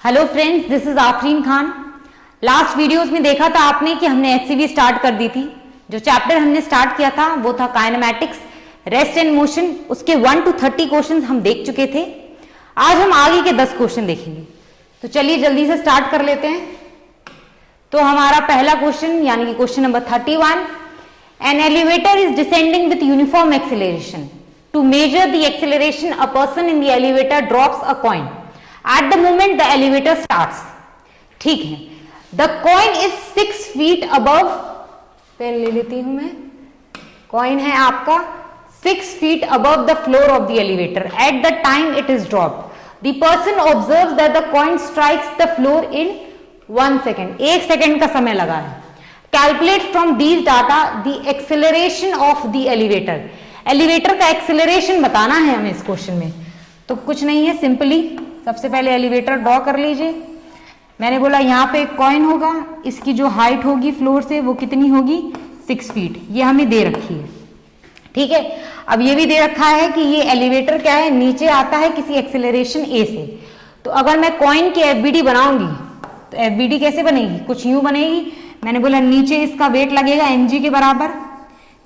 Hello friends, this is Afreen Khan. Last videos में देखा था आपने कि हमने एचसीवी स्टार्ट कर दी थी। जो चैप्टर हमने स्टार्ट किया था वो था काइनेमैटिक्स, रेस्ट एंड मोशन। उसके 1 to 30 क्वेश्चंस हम देख चुके थे। आज हम आगे के 10 क्वेश्चन देखेंगे। तो चलिए जल्दी से स्टार्ट कर लेते हैं। तो हमारा पहला क्वेश्चन यानी कि question number 31, an elevator is descending with uniform acceleration. To measure the acceleration a person in the elevator drops a coin at the moment the elevator starts। ठीक है, the coin is 6 feet above, pen ले लेती हूं मैं। Coin है आपका 6 feet above the floor of the elevator at the time it is dropped। the person observes that the coin strikes the floor in 1 second। 1 second का समय लगा है। calculate from these data the acceleration of the elevator। Elevator का acceleration बताना है हमें इस question में। तो कुछ नहीं है, सिंपली सबसे पहले एलिवेटर ड्रॉ कर लीजिए। मैंने बोला यहाँ पे एक कॉइन होगा, इसकी जो हाइट होगी फ्लोर से वो कितनी होगी, 6 फीट। ये हमें दे रखी है, ठीक है। अब ये भी दे रखा है कि ये एलिवेटर क्या है, नीचे आता है किसी एक्सेलरेशन ए से। तो अगर मैं कॉइन की एफबीडी बनाऊंगी तो एफबीडी कैसे बनेगी, कुछ यूं बनेगी। मैंने बोला नीचे इसका वेट लगेगा mg के बराबर,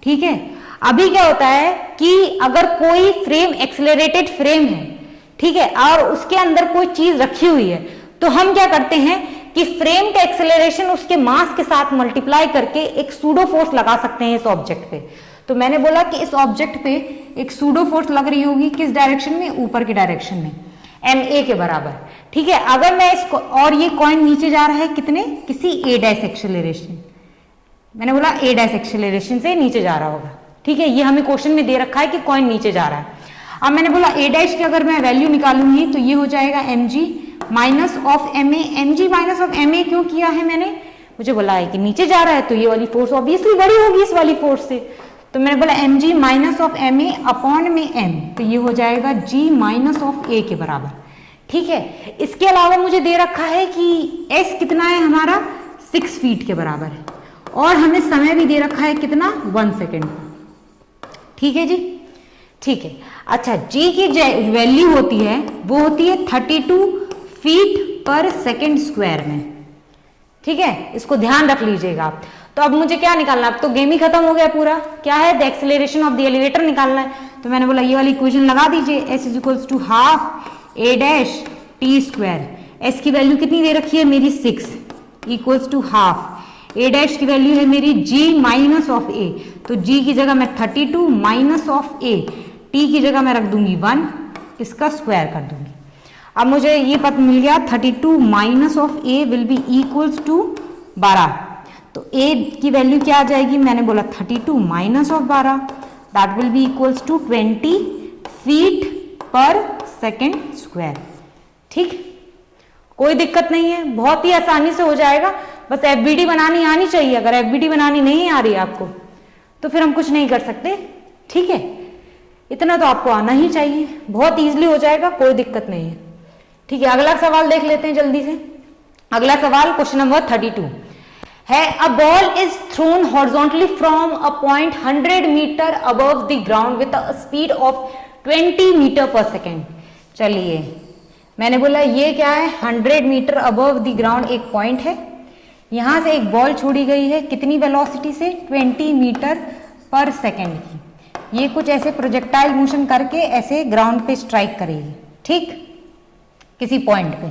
ठीक है। अभी क्या होता है कि अगर कोई फ्रेम एक्सेलरेटेड फ्रेम है, ठीक है, और उसके अंदर कोई चीज रखी हुई है, तो हम क्या करते हैं कि फ्रेम का एक्सेलरेशन उसके मास के साथ मल्टीप्लाई करके एक सूडो फोर्स लगा सकते हैं इस ऑब्जेक्ट पे। तो मैंने बोला कि इस ऑब्जेक्ट पे एक सूडो फोर्स लग रही होगी किस डायरेक्शन में, ऊपर की डायरेक्शन में, ma के बराबर, ठीक है। अगर मैं इसको, और ये कॉइन नीचे जा रहा है कितने, किसी a डैश एक्सेलरेशन, मैंने बोला a डैश एक्सेलरेशन से नीचे जा रहा होगा, ठीक है। ये हमें क्वेश्चन में दे रखा है कि कॉइन नीचे जा रहा है। अब मैंने बोला a डैश की अगर मैं वैल्यू निकालूंगी तो ये हो जाएगा mg minus of ma। mg minus of ma क्यों किया है मैंने, मुझे बोला है कि नीचे जा रहा है तो ये वाली फोर्स ऑब्वियसली बड़ी होगी इस वाली फोर्स से। तो मैंने बोला mg minus of ma upon में m, तो ये हो जाएगा g माइनस ऑफ a के बराबर, ठीक है। इसके अलावा मुझे दे रखा है कि s कितना है हमारा, 6 फीट के बराबर है, और हमें समय भी दे रखा है कितना, 1 सेकेंड, ठीक है जी, ठीक है। अच्छा, g की वैल्यू होती है वो होती है 32 फीट पर सेकेंड स्क्वायर में, ठीक है। इसको ध्यान रख लीजिएगा आप। तो अब मुझे क्या निकालना है, अब तो गेम ही खत्म हो गया पूरा। क्या है, the acceleration of the elevator निकालना है। तो मैंने बोला ये वाली इक्वेशन लगा दीजिए, s is equals to half a dash t square. s की वैल्यू कितनी दे रखी है मेरी, 6 equals to half a dash की वैल्यू है मेरी g माइनस ऑफ a। तो g की जगह मैं 32 माइनस ऑफ a, t की जगह मैं रख दूंगी 1, इसका स्क्वायर कर दूंगी। अब मुझे ये पता मिल गया 32 minus of a will be equals to 12। तो a की वैल्यू क्या आ जाएगी, मैंने बोला 32 minus of 12, that will be equals to 20 feet per second square, ठीक। कोई दिक्कत नहीं है, बहुत ही आसानी से हो जाएगा। बस एफबीडी बनानी आनी चाहिए। अगर एफबीडी बनानी नहीं आ रही है आपको तो फिर हम कुछ नहीं कर सकते, ठीक है। इतना तो आपको आना ही चाहिए, बहुत इजीली हो जाएगा, कोई दिक्कत नहीं है, ठीक है। अगला सवाल देख लेते हैं जल्दी से। अगला सवाल क्वेश्चन नंबर 32 है, a ball is thrown horizontally from a point 100 metre above the ground with a speed of 20 metre per second. चलिए, मैंने बोला ये क्या है, 100 मीटर अबव द ग्राउंड एक पॉइंट है, यहां से एक बॉल छोड़ी गई है कितनी वेलोसिटी से, 20 मीटर पर सेकेंड की। ये कुछ ऐसे प्रोजेक्टाइल मोशन करके ऐसे ग्राउंड पे स्ट्राइक करेगी, ठीक, किसी पॉइंट पे,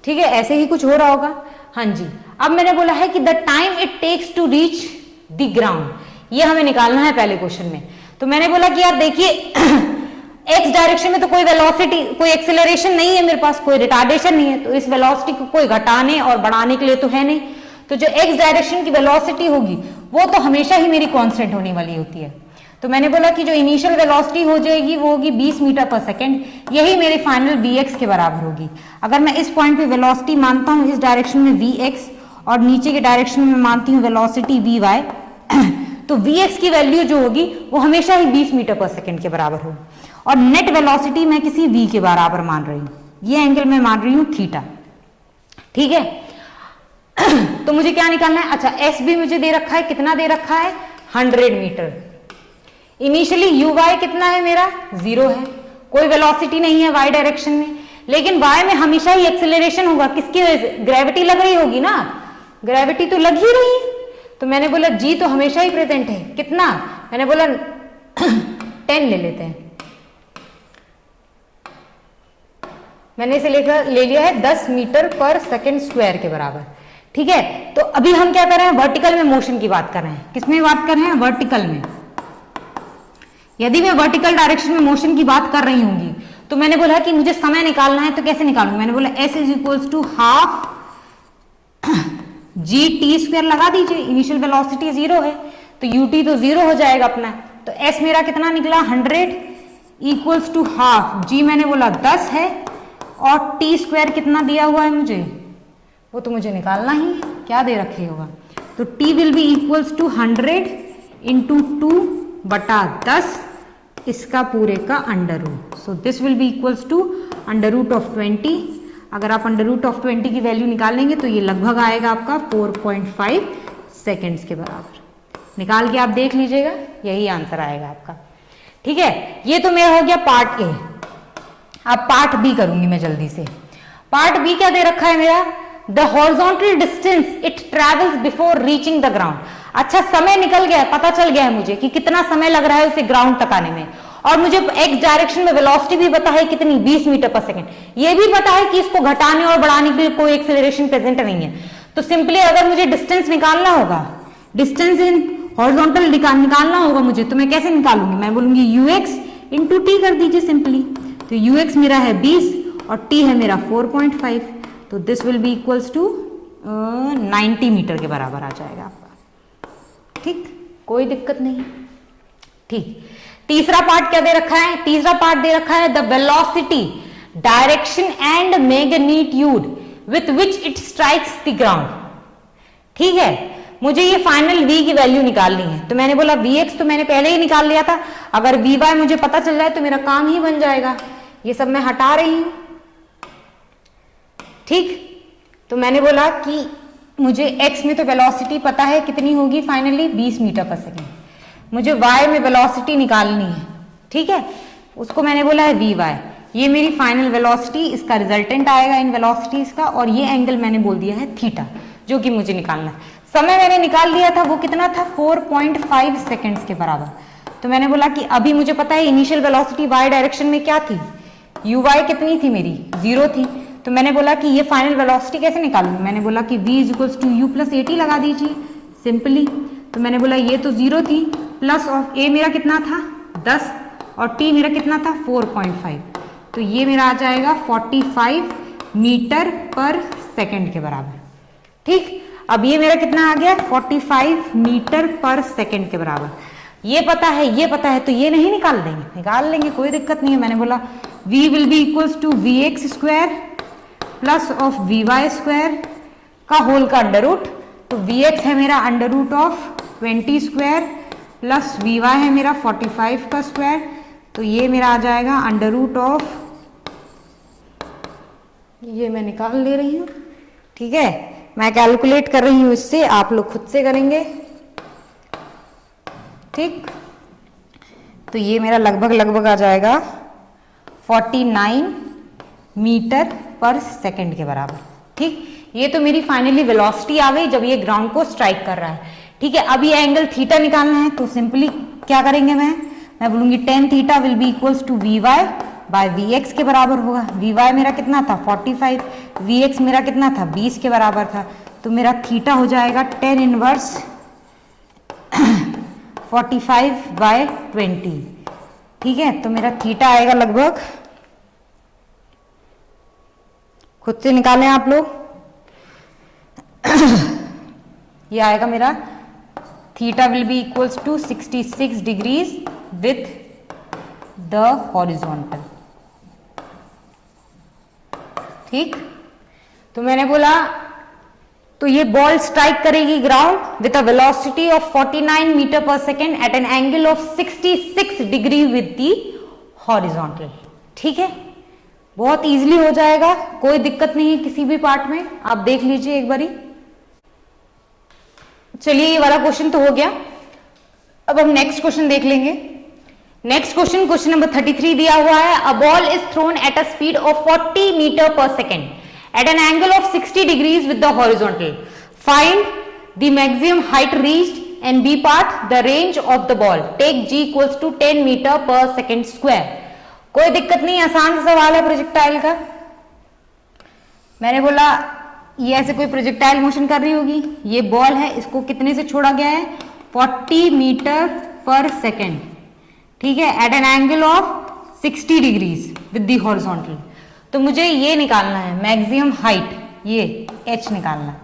ठीक है। ऐसे ही कुछ हो रहा होगा, हाँ जी। अब मैंने बोला है कि the time it takes to reach the ground, ये हमें निकालना है पहले क्वेश्चन में। तो मैंने बोला कि यार देखिए एक्स डायरेक्शन में तो कोई वेलोसिटी, कोई एक्सेलरेशन नहीं है मेरे पास, कोई रिटार्डेशन नहीं है, तो इस वेलोसिटी को कोई घटाने और बढ़ाने के लिए तो है नहीं। तो जो एक्स डायरेक्शन की वेलोसिटी होगी वो तो हमेशा ही मेरी कांस्टेंट होने वाली होती है। तो मैंने बोला कि जो इनिशियल वेलोसिटी हो जाएगी वो होगी 20 मीटर पर सेकेंड, यही मेरी फाइनल vx के बराबर होगी। अगर मैं इस पॉइंट पे वेलोसिटी मानता हूँ इस डायरेक्शन में vx, और नीचे के डायरेक्शन में मानती हूँ वेलोसिटी vy, तो vx की वैल्यू जो होगी वो हमेशा ही 20 मीटर पर सेकेंड के बराबर होगी। और नेट वेलोसिटी मैं किसी v के बराबर मान रही हूँ, ये एंगल मैं मान रही हूँ थीटा, ठीक है। तो मुझे क्या निकालना है, अच्छा s भी मुझे दे रखा है, कितना दे रखा है, 100 मीटर। इनिशियली uy कितना है मेरा, 0 है, कोई वेलोसिटी नहीं है y डायरेक्शन में। लेकिन y में हमेशा ही एक्सेलरेशन होगा, किसकी वजह से? ग्रेविटी लग रही होगी ना, ग्रेविटी तो लग ही रही है, तो मैंने बोला g तो हमेशा ही प्रेजेंट है। कितना? मैंने बोला 10 ले लेते हैं, मैंने इसे ले लिया है 10 मीटर पर सेकेंड स्क्वायर के बराबर। ठीक है, तो अभी हम क्या कर रहे हैं? वर्टिकल में मोशन की बात कर रहे हैं। किसमें बात कर रहे हैं? वर्टिकल में। यदि मैं वर्टिकल डायरेक्शन में मोशन की बात कर रही होंगी तो मैंने बोला कि मुझे समय निकालना है, तो कैसे निकालूंगी? मैंने बोला s is equals to half g t square लगा दीजिए, इनिशियल वेलोसिटी 0 है तो ut तो 0 हो जाएगा अपना। तो s मेरा कितना निकला? 100 इक्वल्स टू हाफ g मैंने बोला 10 है और t स्क्वायर कितना दिया हुआ है मुझे, वो तो मुझे निकालना ही है, क्या दे रखे होगा। तो t will be equals to 100 into 2 बटा 10 इसका पूरे का under root. So this will be equals to under root of 20। अगर आप अंडर रूट ऑफ 20 की वैल्यू निकालेंगे तो ये लगभग आएगा आपका 4.5 सेकेंड्स के बराबर। निकाल के आप देख लीजिएगा, यही आंसर आएगा आपका। ठीक है, ये तो मेरा हो गया पार्ट ए। अब पार्ट बी करूंगी मैं जल्दी से। पार्ट बी क्या दे रखा है मेरा? The horizontal distance it travels before reaching the ground. अच्छा, समय निकल गया, पता चल गया है मुझे कि कितना समय लग रहा है उसे ग्राउंड तक आने में, और मुझे एक्स डायरेक्शन में वेलोसिटी भी पता है कितनी, 20 मीटर पर सेकेंड। ये भी पता है कि इसको घटाने और बढ़ाने के लिए कोई एक्सेलरेशन प्रेजेंट नहीं है। तो सिंपली अगर मुझे डिस्टेंस निकालना होगा, डिस्टेंस इन हॉरिजॉन्टल निकालना होगा मुझे, तो मैं कैसे निकालूंगी? मैं बोलूंगी ux इंटू टी कर दीजिए सिंपली। तो ux मेरा है 20 और t है मेरा 4.5, तो this will be equals to 90 metre के बराबर आ जाएगा आपका। ठीक, कोई दिक्कत नहीं। ठीक, तीसरा पार्ट क्या दे रखा है? तीसरा पार्ट दे रखा है the velocity, direction and magnitude with which it strikes the ground. ठीक है, मुझे ये फाइनल v की वैल्यू निकालनी है, तो मैंने बोला vx तो मैंने पहले ही निकाल लिया था, अगर vy मुझे पता चल जाए तो मेरा काम ही बन जाएगा। ये सब मैं हटा रही हूं। ठीक, तो मैंने बोला कि मुझे x में तो वेलोसिटी पता है कितनी होगी फाइनली, 20 मीटर पर सेकेंड। मुझे y में वेलोसिटी निकालनी है। ठीक है, उसको मैंने बोला है vy। ये मेरी फाइनल वेलोसिटी, इसका रिजल्टेंट आएगा इन वेलोसिटीज का, और ये एंगल मैंने बोल दिया है थीटा, जो कि मुझे निकालना है। समय मैंने निकाल लिया था, वो कितना था? 4.5 सेकेंड्स के बराबर। तो मैंने बोला कि अभी मुझे पता है इनिशियल वेलोसिटी y डायरेक्शन में क्या थी, uy कितनी थी मेरी? 0 थी। तो मैंने बोला कि ये फाइनल वेलोसिटी कैसे निकालूंगी? मैंने बोला कि v is equals to u plus at लगा दीजिए सिंपली। तो मैंने बोला ये तो 0 थी, प्लस ऑफ a मेरा कितना था? 10 और t मेरा कितना था? 4.5। तो ये मेरा आ जाएगा 45 मीटर पर सेकेंड के बराबर। ठीक, अब ये मेरा कितना आ गया? 45 मीटर पर सेकेंड के बराबर। ये पता है, तो ये नहीं निकाल लेंगे, कोई दिक्कत नहीं है। मैंने बोला v will be equals to vx square plus of vy square का होल का अंडर रूट। तो vx है मेरा under root of 20 square plus vy है मेरा 45 का स्क्वायर, तो ये मेरा आ जाएगा अंडर रूट ऑफ, ये मैं निकाल ले रही हूँ। ठीक है, मैं कैलकुलेट कर रही हूँ इससे, आप लोग खुद से करेंगे। ठीक, तो ये मेरा लगभग आ जाएगा 49 मीटर पर सेकेंड के बराबर। ठीक, ये तो मेरी फाइनली वेलोसिटी आ गई जब ये ग्राउंड को स्ट्राइक कर रहा है। ठीक है, अब ये एंगल थीटा निकालना है, तो सिंपली क्या करेंगे? मैं बोलूंगी tan theta will be equals to vy by vx के बराबर होगा। vy मेरा कितना था? 45, vx मेरा कितना था? 20 के बराबर था। तो मेरा थीटा हो जाएगा tan इनवर्स 45 बाय 20। ठीक है, तो मेरा थीटा आएगा लगभग, खुद से निकालें आप लोग, ये आएगा मेरा theta will be equals to 66 degrees with the horizontal. ठीक, तो मैंने बोला तो ये बॉल स्ट्राइक करेगी ground with a velocity of 49 metre per second at an angle of 66 degree with the horizontal. ठीक है, बहुत इजीली हो जाएगा, कोई दिक्कत नहीं है किसी भी पार्ट में, आप देख लीजिए एक बारी। चलिए, ये वाला क्वेश्चन तो हो गया। अब हम नेक्स्ट क्वेश्चन देख लेंगे। नेक्स्ट क्वेश्चन, क्वेश्चन नंबर 33 दिया हुआ है। A ball is thrown at a speed of 40 metre per second at an angle of 60 degrees with the horizontal. Find the maximum height reached and B part the range of the ball. Take g equals to 10 metre per second square. कोई दिक्कत नहीं, आसान सा सवाल है projectile का। मैंने बोला ये ऐसे कोई प्रोजेक्टाइल मोशन कर रही होगी, ये बॉल है, इसको कितने से छोड़ा गया है, 40 मीटर पर सेकेंड, ठीक है, at an angle of 60 degrees with the horizontal. तो मुझे ये निकालना है मैक्सिमम हाइट, ये h निकालना है,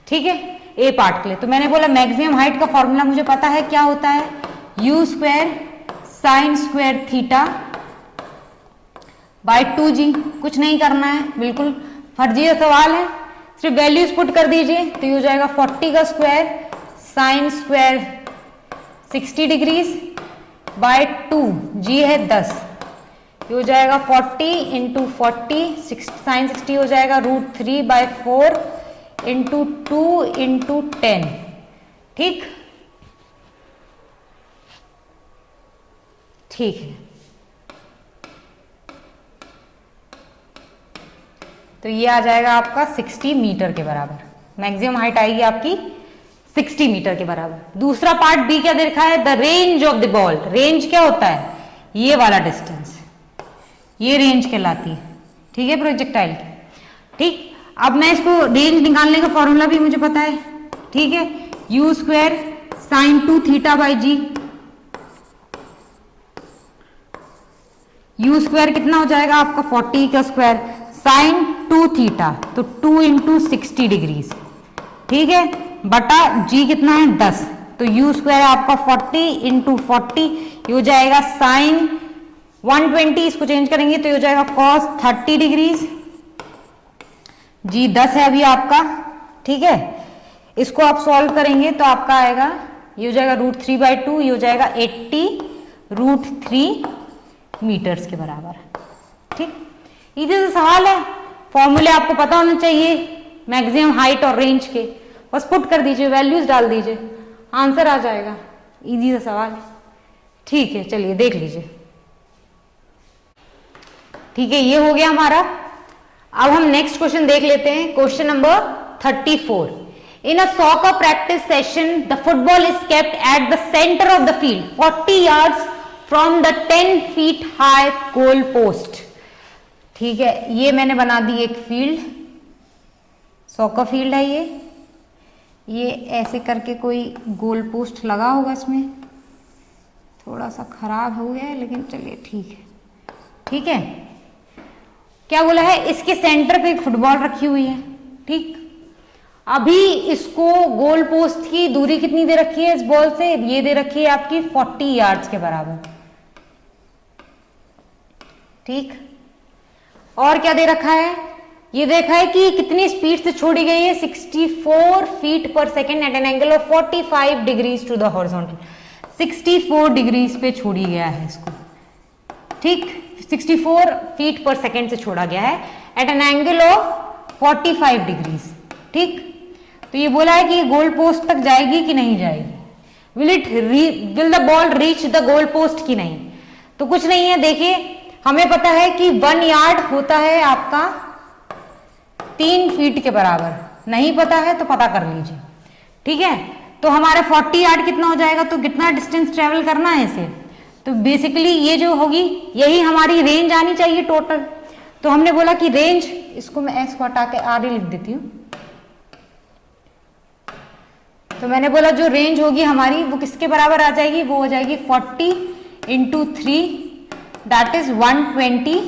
ठीक है, ए पार्ट के लिए। तो मैंने बोला मैक्सिमम हाइट का फॉर्मूला मुझे पता है, क्या होता है, u square sine square theta by 2g। कुछ नहीं करना है, बिल्कुल फर्जी सवाल है, सिर्फ वैल्यूज पुट कर दीजिए। तो ये हो जाएगा 40 का square sine square 60 degrees by 2, g है 10, ये हो जाएगा 40 इंटू 40, साइन 60 हो जाएगा √3/4 इंटू 2 इंटू 10, ठीक, ठीक है। तो ये आ जाएगा आपका 60 मीटर के बराबर, मैक्सिमम हाइट आएगी आपकी 60 मीटर के बराबर। दूसरा पार्ट बी क्या दे रखा है, the range of the ball. Range क्या होता है, ये वाला डिस्टेंस, ये रेंज कहलाती है, ठीक है, प्रोजेक्टाइल की, ठीक। अब मैं इसको रेंज निकालने का फॉर्मूला भी मुझे पता है, ठीक है, u square sine 2 theta by g. u square कितना हो जाएगा आपका 40 का स्क्वायर साइन 2 थीटा, तो 2 इंटू 60 डिग्रीज, ठीक है, बटा g कितना है 10, तो u स्क्वायर आपका 40 इंटू 40, ये हो जाएगा साइन 120, इसको चेंज करेंगे तो ये हो जाएगा कॉस 30 डिग्रीज, g 10 है अभी आपका, ठीक है। इसको आप सॉल्व करेंगे तो आपका आएगा, ये हो जाएगा √3/2, ये हो जाएगा 80 √3 मीटर्स के बराबर, ठीक। इजी सा सवाल है, फॉर्मूले आपको पता होना चाहिए मैक्सिमम हाइट और रेंज के, बस पुट कर दीजिए, वैल्यूज डाल दीजिए, आंसर आ जाएगा। इजी सा सवाल है, ठीक है, चलिए देख लीजिए, ठीक है, ये हो गया हमारा। अब हम नेक्स्ट क्वेश्चन देख लेते हैं, question number 34। In a soccer practice session the football is kept at the centre of the field 40 yards from the 10 feet high goal post, ठीक है। ये मैंने बना दी एक फील्ड, सॉकर फील्ड है ये ऐसे करके कोई गोल पोस्ट लगा होगा, इसमें थोड़ा सा खराब हो गया है लेकिन चलिए ठीक है, ठीक है। क्या बोला है, इसके सेंटर पे एक फुटबॉल रखी हुई है, ठीक। अभी इसको गोल पोस्ट की दूरी कितनी दे रखी है इस बॉल से, ये दे रखी है आपकी 40 यार्ड्स के बराबर, ठीक। और क्या दे रखा है, ये देखा है कि कितनी स्पीड से छोड़ी गई है, 64 feet per second at an angle of 45 degrees to the horizontal. 64 degrees पे छोड़ी गया है इसको, ठीक, 64 फीट पर सेकेंड से छोड़ा गया है at an angle of 45 degrees, ठीक। तो ये बोला है कि गोल पोस्ट तक जाएगी कि नहीं जाएगी, will the ball reach the goal post की नहीं। तो कुछ नहीं है, देखिए हमें पता है कि 1 यार्ड होता है आपका 3 फीट के बराबर, नहीं पता है तो पता कर लीजिए, ठीक है। तो हमारा 40 यार्ड कितना हो जाएगा, तो कितना डिस्टेंस ट्रेवल करना है इसे, तो बेसिकली ये जो होगी यही हमारी रेंज आनी चाहिए टोटल। तो हमने बोला कि रेंज, इसको मैं x को हटा के r लिख देती हूँ, तो मैंने बोला जो रेंज होगी हमारी वो किसके बराबर आ जाएगी, वो हो जाएगी 40 इंटू 3 दैट इज 120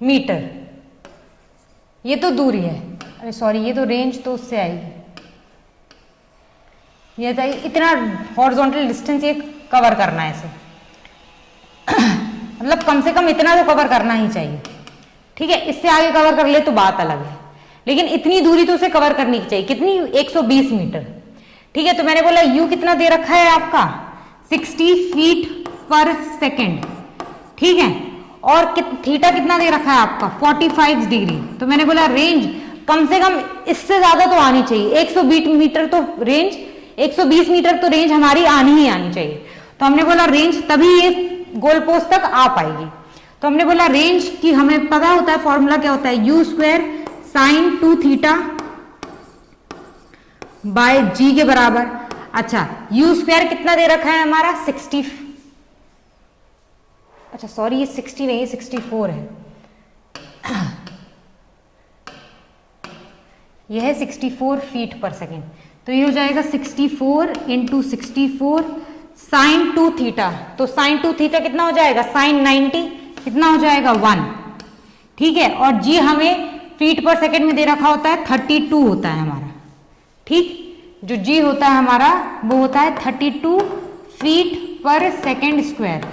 मीटर। ये तो दूरी है, अरे सॉरी ये तो रेंज तो उससे आएगी, ये चाहिए इतना हॉरिजॉन्टल डिस्टेंस ये कवर करना है इसे मतलब कम से कम इतना तो कवर करना ही चाहिए, ठीक है। इससे आगे कवर कर ले तो बात अलग है, लेकिन इतनी दूरी तो उसे कवर करनी चाहिए, कितनी, 120 मीटर, ठीक है। तो मैंने बोला u कितना दे रखा है आपका 60 फीट पर सेकेंड, ठीक है, और थीटा कितना दे रखा है आपका 45 डिग्री। तो मैंने बोला रेंज कम से कम इससे ज्यादा तो आनी चाहिए, 120 मीटर तो रेंज, 120 मीटर तो रेंज हमारी आनी ही आनी चाहिए। तो हमने बोला रेंज, तभी ये गोल पोस्ट तक आ पाएगी। तो हमने बोला रेंज की हमें पता होता है, फॉर्मूला क्या होता है, u square sine 2 theta by g के बराबर। अच्छा, यू स्क्वायर कितना दे रखा है हमारा 60, अच्छा सॉरी ये 60 नहीं 64 है, यह है 64 फीट पर सेकेंड। तो ये हो जाएगा 64 इंटू 64 साइन 2 थीटा। तो साइन 2 थीटा कितना हो जाएगा, साइन 90 कितना हो जाएगा 1, ठीक है। और जी हमें फीट पर सेकेंड में दे रखा होता है 32 होता है हमारा, ठीक। जो जी होता है हमारा वो होता है 32 फीट पर सेकेंड स्क्वायर,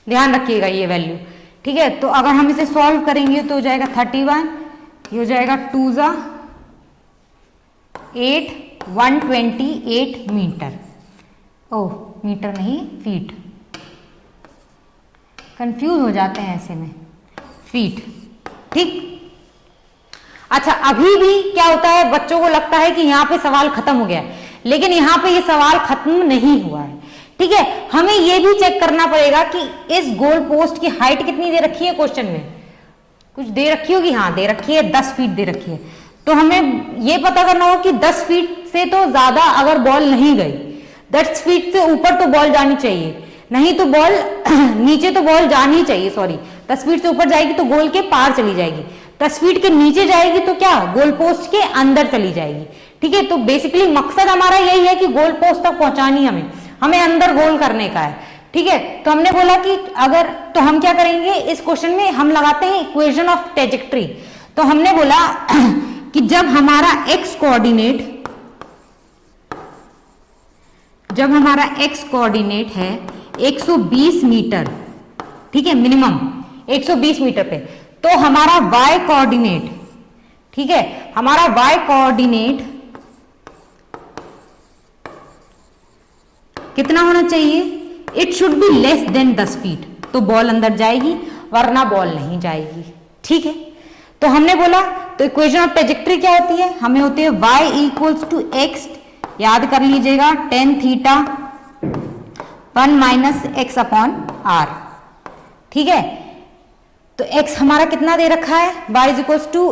ध्यान रखिएगा ये वैल्यू, ठीक है। तो अगर हम इसे सॉल्व करेंगे तो हो जाएगा 31, ये हो जाएगा 2 ज़ा 8 128 मीटर, ओह मीटर नहीं फीट, कंफ्यूज हो जाते हैं ऐसे में, फीट, ठीक। अच्छा, अभी भी क्या होता है, बच्चों को लगता है कि यहाँ पे सवाल खत्म हो गया है, लेकिन यहाँ पे ये सवाल खत्म नहीं हुआ है, ठीक है। हमें ये भी चेक करना पड़ेगा कि इस गोल पोस्ट की हाइट कितनी दे रखी है, क्वेश्चन में कुछ दे रखी होगी, हाँ दे रखी है 10 फीट दे रखी है। तो हमें ये पता करना होगा कि 10 फीट से तो ज्यादा अगर बॉल नहीं गई, 10 फीट से ऊपर तो बॉल जानी चाहिए, नहीं तो बॉल नीचे तो बॉल जानी चाहिए, सॉरी 10 फीट से ऊपर जाएगी तो गोल के पार चली जाएगी, 10 फीट के नीचे जाएगी तो क्या गोल पोस्ट के अंदर चली जाएगी, ठीक है। तो बेसिकली मकसद हमारा यही है कि गोल पोस्ट तक पहुंचानी हमें अंदर गोल करने का है, ठीक है। तो हमने बोला कि अगर, तो हम क्या करेंगे इस क्वेश्चन में, हम लगाते हैं इक्वेशन ऑफ ट्रेजेक्टरी। तो हमने बोला कि जब हमारा एक्स कोऑर्डिनेट है 120 मीटर, ठीक है, मिनिमम 120 मीटर पे, तो हमारा वाई कोऑर्डिनेट, ठीक है, हमारा वाई कोऑर्डिनेट कितना होना चाहिए, it should be less than 10 feet, तो बॉल अंदर जाएगी वरना बॉल नहीं जाएगी, ठीक है। तो हमने बोला, तो इक्वेशन ऑफ ट्रेजेक्टरी क्या होती है, हमें होती है y इक्वल्स टू एक्स, याद कर लीजिएगा tan theta 1 minus x upon r, ठीक है। तो x हमारा कितना दे रखा है, y is equals to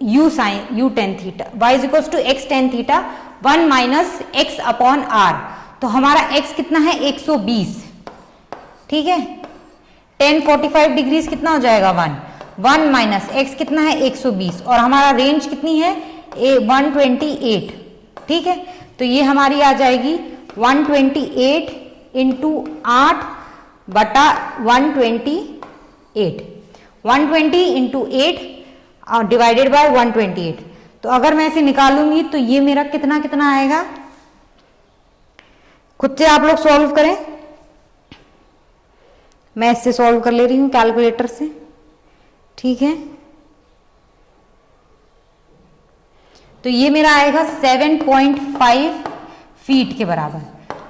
u sine u tan theta, y is equals to x tan theta 1 minus x upon r. तो हमारा x कितना है 120, ठीक है। tan 45 डिग्रीज कितना हो जाएगा 1 माइनस x कितना है 120, और हमारा रेंज कितनी है 128, ठीक है। तो ये हमारी आ जाएगी 128 इंटू 8 बटा 128, 120 इंटू 8 डिवाइडेड बाय 128। तो अगर मैं इसे निकालूंगी तो ये मेरा कितना कितना आएगा, खुद से आप लोग सॉल्व करें, मैं इससे सॉल्व कर ले रही हूं कैलकुलेटर से, ठीक है। तो ये मेरा आएगा 7.5 फीट के बराबर,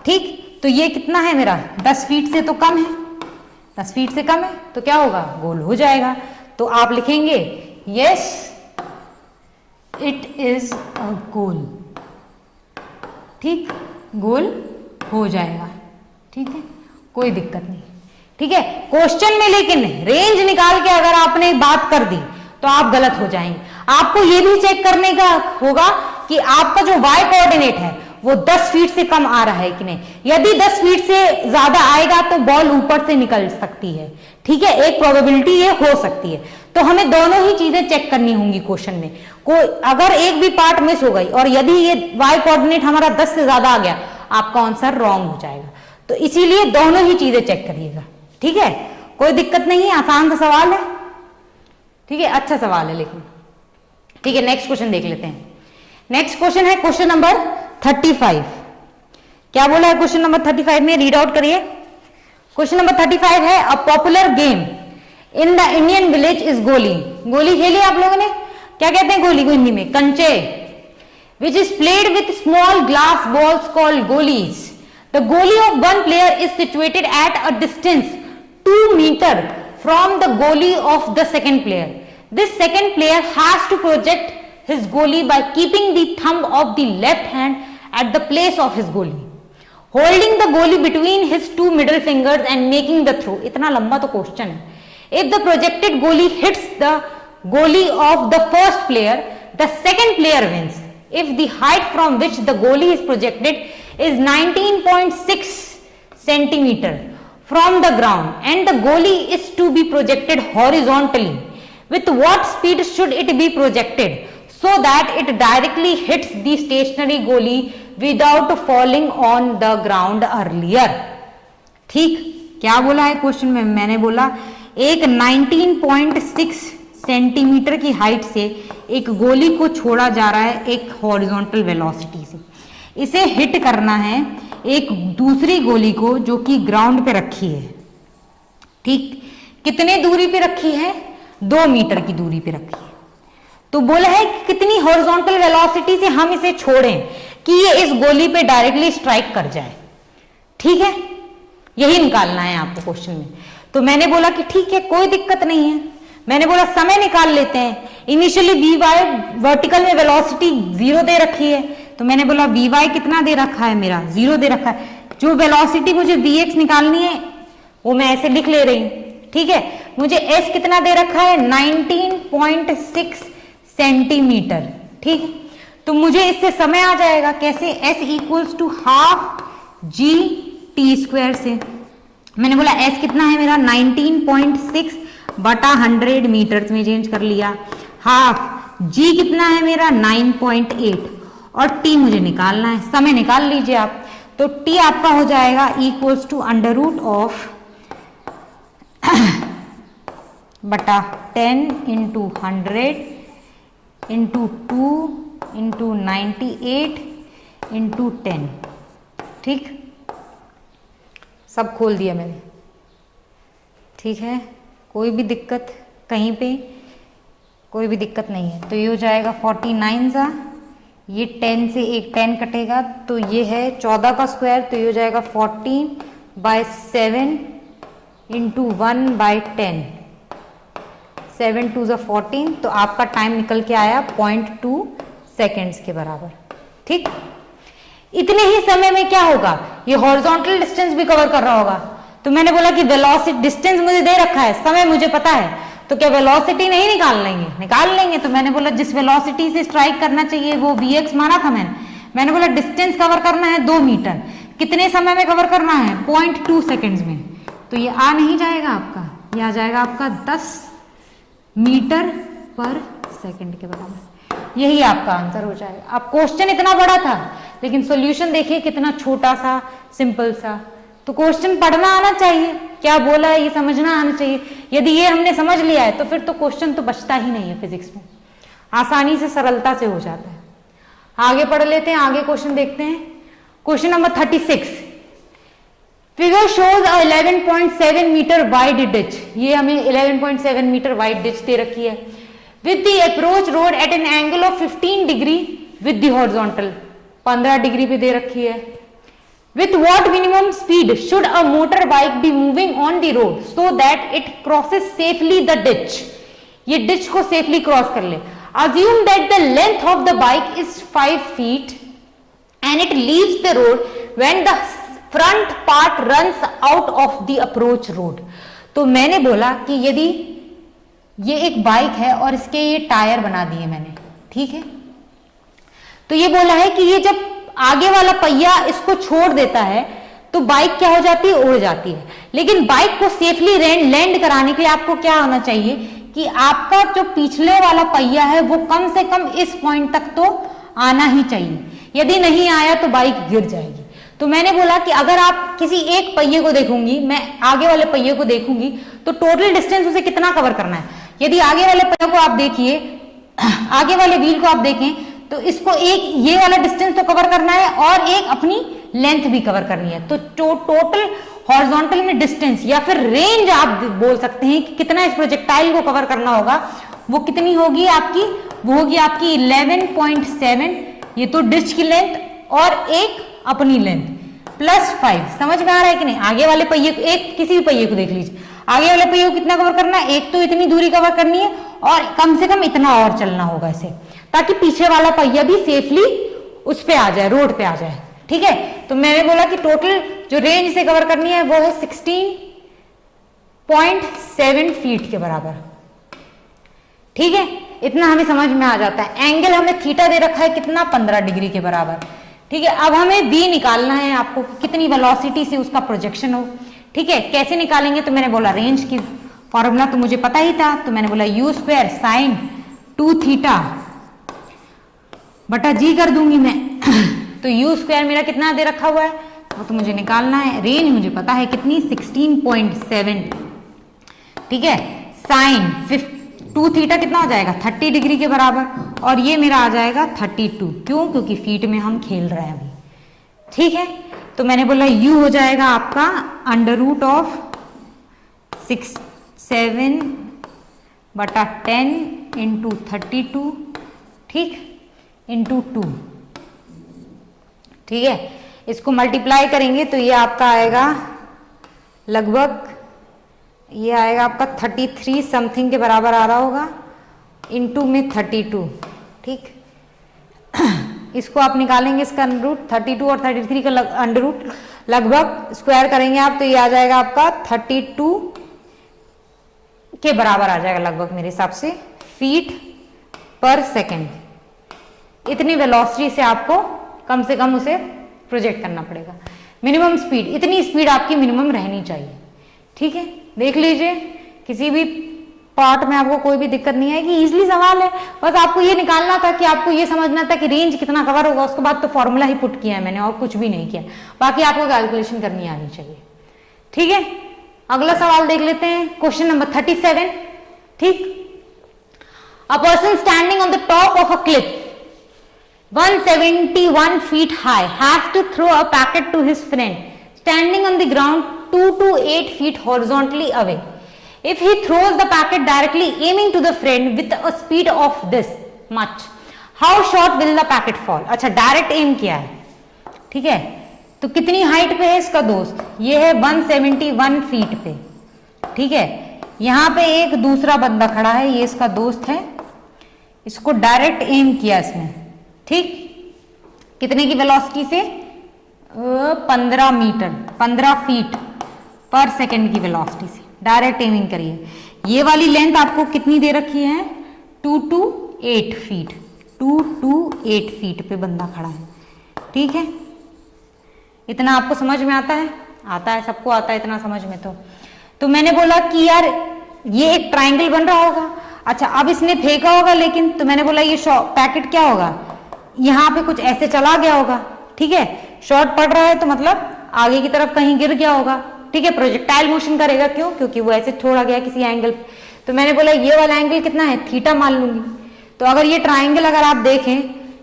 ठीक। तो ये कितना है मेरा 10 फीट से तो कम है, 10 फीट से कम है तो क्या होगा, गोल हो जाएगा। तो आप लिखेंगे यस इट इज अ गोल, ठीक, गोल हो जाएगा, ठीक है, कोई दिक्कत नहीं, ठीक है। क्वेश्चन में लेकिन रेंज निकाल के अगर आपने बात कर दी तो आप गलत हो जाएंगे। आपको ये भी चेक करने का होगा कि आपका जो y कोऑर्डिनेट है वो 10 फीट से कम आ रहा है कि नहीं। यदि 10 फीट से ज्यादा आएगा तो बॉल ऊपर से निकल सकती है, ठीक है, एक प्रोबेबिलिटी ये हो सकती है। तो हमें दोनों ही चीजें चेक करनी होंगी क्वेश्चन में। कोई अगर एक भी पार्ट मिस हो गई और यदि ये y कोऑर्डिनेट हमारा 10 से ज्यादा आ गया, आपका आंसर रॉन्ग हो जाएगा। तो इसीलिए दोनों ही चीजें चेक करिएगा, ठीक है, कोई दिक्कत नहीं है, आसान सा सवाल है, ठीक है, अच्छा सवाल है लेकिन, ठीक है। नेक्स्ट क्वेश्चन देख लेते हैं। नेक्स्ट क्वेश्चन है क्वेश्चन नंबर 35। क्या बोला है क्वेश्चन नंबर 35 में, रीड आउट करिए। क्वेश्चन नंबर 35 है, a popular game in the Indian village is गोली। गोली खेली आप लोगों ने, क्या कहते हैं गोली को हिंदी में, कंचे, which is played with small glass balls called गोलीज। द गोली of one player is situated at a distance 2 metre from the goalie of the second player. This second player has to project his goalie by keeping the thumb of the left hand at the place of his goalie. Holding the गोली between his two middle fingers and making the throw. इतना लंबा तो question है। If the projected गोली hits the गोली of the first player, the second player wins. If the height from which the गोली is projected is 19.6 centimeter from the ground and the goalie is to be projected horizontally, with what speed should it be projected so that it directly hits the stationary goalie without falling on the ground earlier? ठीक, क्या बोला है question में? मैंने बोला एक 19.6 centimetre की height से एक गोली को छोड़ा जा रहा है एक हॉरिजॉन्टल वेलोसिटी से। इसे हिट करना है एक दूसरी गोली को जो कि ग्राउंड पे रखी है। ठीक, कितने दूरी पे रखी है? 2 मीटर की दूरी पे रखी है। तो बोला है कि कितनी हॉरिजॉन्टल वेलोसिटी से हम इसे छोड़ें कि ये इस गोली पे डायरेक्टली स्ट्राइक कर जाए। ठीक है, यही निकालना है आपको क्वेश्चन में। तो मैंने बोला कि ठीक है, कोई दिक्कत नहीं है। मैंने बोला समय निकाल लेते हैं। इनिशियली वी वाई वर्टिकल में वेलोसिटी 0 दे रखी है, तो मैंने बोला वी वाई कितना दे रखा है? मेरा 0 दे रखा है। जो वेलोसिटी मुझे वी एक्स निकालनी है वो मैं ऐसे लिख ले रही हूं। ठीक है, मुझे एस कितना दे रखा है? 19.6 सेंटीमीटर। ठीक, तो मुझे इससे समय आ जाएगा कैसे? S equals to half g t square से। मैंने बोला एस कितना है मेरा? 19.6 बटा 100 मीटर में चेंज कर लिया। हाफ जी कितना है मेरा? 9.8 और टी मुझे निकालना है। समय निकाल लीजिए आप। तो टी आपका हो जाएगा equals to under root of बटा 10 इंटू 100 इंटू 2 इंटू 98 इंटू 10। ठीक, सब खोल दिया मैंने। ठीक है, कोई भी दिक्कत कहीं पे कोई भी दिक्कत नहीं है। तो ये हो जाएगा 49 सा, ये 10 से एक 10 कटेगा तो ये है 14 का स्क्वायर, तो ये हो जाएगा 14/7 इंटू 1/10। 7 2 14। तो आपका टाइम निकल के आया 0.2 सेकेंड्स के बराबर। ठीक, इतने ही समय में क्या होगा? ये हॉरिजॉन्टल डिस्टेंस भी कवर कर रहा होगा। तो मैंने बोला कि वेलोसिटी डिस्टेंस मुझे दे रखा है, समय मुझे पता है, तो क्या वेलोसिटी नहीं निकाल लेंगे? निकाल लेंगे। तो मैंने बोला जिस वेलोसिटी से स्ट्राइक करना चाहिए वो Vx माना था मैंने बोला डिस्टेंस कवर करना है 2 मीटर, कितने समय में कवर करना है? 0.2 सेकेंड्स में। तो ये आ नहीं जाएगा आपका, ये आ जाएगा आपका 10 मीटर पर सेकेंड के बराबर। यही आपका आंसर हो जाएगा। अब क्वेश्चन इतना बड़ा था लेकिन सॉल्यूशन देखिए कितना छोटा सा, सिंपल सा। तो क्वेश्चन पढ़ना आना चाहिए, क्या बोला है ये समझना आना चाहिए। यदि ये हमने समझ लिया है तो फिर तो क्वेश्चन तो बचता ही नहीं है फिजिक्स में, आसानी से सरलता से हो जाता है। आगे पढ़ लेते हैं, आगे क्वेश्चन देखते हैं। Question number 36, figure shows 11.7 metre wide ditch. ये हमें 11.7 मीटर वाइड डिच दे रखी है with the approach road at an angle of 15 degree with the horizontal. 15 degree पे दे रखी है। With what minimum speed should a motorbike be moving on the road so that it crosses safely the ditch? ये ditch को safely cross कर ले। Assume that the length of the bike is 5 feet and it leaves the road when the front part runs out of the approach road. तो मैंने बोला कि यदि ये एक बाइक है और इसके ये टायर बना दिए मैंने, ठीक है, तो ये बोला है कि ये जब आगे वाला पहिया इसको छोड़ देता है तो बाइक क्या हो जाती है? उड़ जाती है। लेकिन बाइक को सेफली लैंड कराने के लिए आपको क्या होना चाहिए कि आपका जो पिछले वाला पहिया है वो कम से कम इस पॉइंट तक तो आना ही चाहिए। यदि नहीं आया तो बाइक गिर जाएगी। तो मैंने बोला कि अगर आप किसी एक पहिए को देखूंगी, मैं आगे वाले पहिए को देखूंगी, तो टोटल डिस्टेंस उसे कितना कवर करना है। यदि आगे वाले पहिए को आप देखिए, आगे वाले व्हील को आप देखें तो इसको एक ये वाला डिस्टेंस तो कवर करना है और एक अपनी लेंथ भी कवर करनी है। तो टोटल हॉरिजॉन्टल में डिस्टेंस या फिर रेंज आप बोल सकते हैं कि कितना इस प्रोजेक्टाइल को कवर करना होगा, वो कितनी होगी आपकी? वो होगी आपकी 11.7। ये तो डिच की लेंथ और एक अपनी लेंथ प्लस 5। समझ में आ रहा है कि नहीं? आगे वाले पहिए को, एक किसी भी पहिए को देख लीजिए, आगे वाले पहिए को कितना कवर करना है? एक तो इतनी दूरी कवर करनी है और कम से कम इतना और चलना होगा इसे, ताकि पीछे वाला पहिया भी सेफली उस पे आ जाए, रोड पे आ जाए। ठीक है। तो मैंने बोला कि टोटल जो रेंज से कवर करनी है वो है 16.7 फीट के बराबर, ठीक है। इतना हमें समझ में आ जाता है। एंगल हमें थीटा दे रखा है कितना, 15 डिग्री के बराबर, ठीक है। अब हमें बी निकालना है आपको, कितनी वेलोसिटी से उसका प्रोजेक्शन हो, ठीक है। कैसे निकालेंगे, तो मैंने बोला रेंज की फॉर्मूला तो मुझे पता ही था, तो मैंने बोला u स्क्वायर साइन 2 थीटा बटा जी कर दूंगी मैं। तो u स्क्वायर मेरा कितना दे रखा हुआ है वो तो मुझे निकालना है। रेंज मुझे पता है कितनी, 16.7, ठीक है। साइन 2 थीटा कितना हो जाएगा, 30 डिग्री के बराबर, और ये मेरा आ जाएगा 32, क्यों, क्योंकि फीट में हम खेल रहे हैं अभी, ठीक है। तो मैंने बोला u हो जाएगा आपका अंडर रूट ऑफ 7 बटा 10 इंटू 32, ठीक, इंटू 2, ठीक है। इसको मल्टीप्लाई करेंगे तो ये आपका आएगा लगभग, ये आएगा आपका 33 समथिंग के बराबर आ रहा होगा, इंटू में 32, ठीक। इसको आप निकालेंगे इसका अंडर रूट, 32 और 33 का अंडर रूट लगभग स्क्वायर करेंगे आप तो ये आ जाएगा आपका 32 के बराबर आ जाएगा लगभग मेरे हिसाब से फीट पर सेकेंड। इतनी वेलोसिटी से आपको कम से कम उसे प्रोजेक्ट करना पड़ेगा। मिनिमम स्पीड, इतनी स्पीड आपकी मिनिमम रहनी चाहिए, ठीक है। देख लीजिए किसी भी पार्ट में आपको कोई भी दिक्कत नहीं आएगी, इजीली सवाल है। बस आपको ये निकालना था कि आपको ये समझना था कि रेंज कितना कवर होगा, उसके बाद तो फॉर्मूला ही पुट किया है मैंने और कुछ भी नहीं किया। बाकी आपको कैलकुलेशन करनी आनी चाहिए, ठीक है। अगला सवाल देख लेते हैं, क्वेश्चन नंबर 37, ठीक। A person standing on the top of a cliff 171 feet high has to throw a packet to his friend standing on the ground 2 to 8 feet horizontally away. If he throws the packet directly aiming to the friend with a speed of this much, how short will the packet fall? अच्छा, direct M किया है, ठीक है। तो कितनी height पे है इसका दोस्त, ये है 171 फीट पे, ठीक है। यहां पे एक दूसरा बंदा खड़ा है, ये इसका दोस्त है, इसको डायरेक्ट एम किया इसने, ठीक। कितने की वेलोसिटी से, 15 मीटर, 15 फीट पर सेकेंड की वेलोसिटी से डायरेक्ट एमिंग करिए। ये वाली लेंथ आपको कितनी दे रखी है, 2 to 8 फीट, 2 to 8 फीट पे बंदा खड़ा है, ठीक है। इतना आपको समझ में आता है, आता है, सबको आता है इतना समझ में। तो मैंने बोला कि यार ये एक ट्राइंगल बन रहा होगा। अच्छा, अब इसने फेंका होगा, लेकिन तो मैंने बोला ये पैकेट क्या होगा, यहाँ पे कुछ ऐसे चला गया होगा, ठीक है। शॉर्ट पड़ रहा है तो मतलब आगे की तरफ कहीं गिर गया होगा, ठीक है। प्रोजेक्टाइल मोशन करेगा, क्यों, क्योंकि वो ऐसे छोड़ा गया किसी एंगल पे। तो मैंने बोला ये वाला एंगल कितना है, थीटा मान लूंगी। तो अगर ये ट्राइंगल अगर आप देखें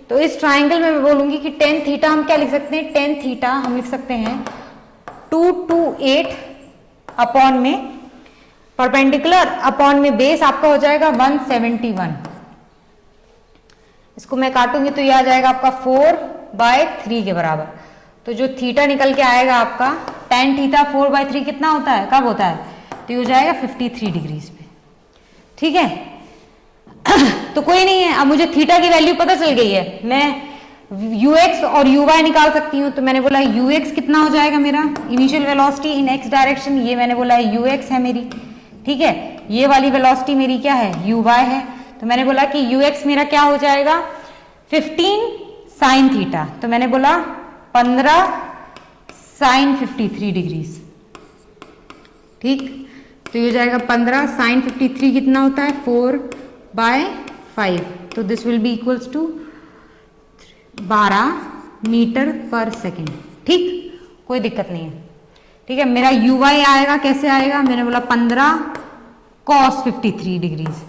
तो इस ट्राइंगल में मैं बोलूंगी कि टेन थीटा हम क्या लिख सकते हैं, टेन थीटा हम लिख सकते हैं 2 to 8 अपॉन में परपेंडिकुलर अपॉन में बेस आपका हो जाएगा 171। इसको मैं काटूंगी तो ये आ जाएगा आपका 4/3 के बराबर। तो जो थीटा निकल के आएगा आपका tan थीटा 4/3 कितना होता है, कब होता है, तो ये हो जाएगा 53 डिग्रीज पे, ठीक है। तो कोई नहीं है, अब मुझे थीटा की वैल्यू पता चल गई है, मैं ux और uy निकाल सकती हूँ। तो मैंने बोला ux कितना हो जाएगा मेरा, इनिशियल वेलोसिटी इन x डायरेक्शन, ये मैंने बोला ux है मेरी, ठीक है। ये वाली वेलोसिटी मेरी क्या है, uy है। तो मैंने बोला कि ux मेरा क्या हो जाएगा, 15 साइन थीटा। तो मैंने बोला 15 साइन 53 डिग्रीज, ठीक। तो ये हो जाएगा 15 साइन 53 कितना होता है, 4/5। तो this will be equals to 12 metre per second, ठीक। कोई दिक्कत नहीं है, ठीक है। मेरा uy आएगा, कैसे आएगा, मैंने बोला 15 cos 53 डिग्रीज,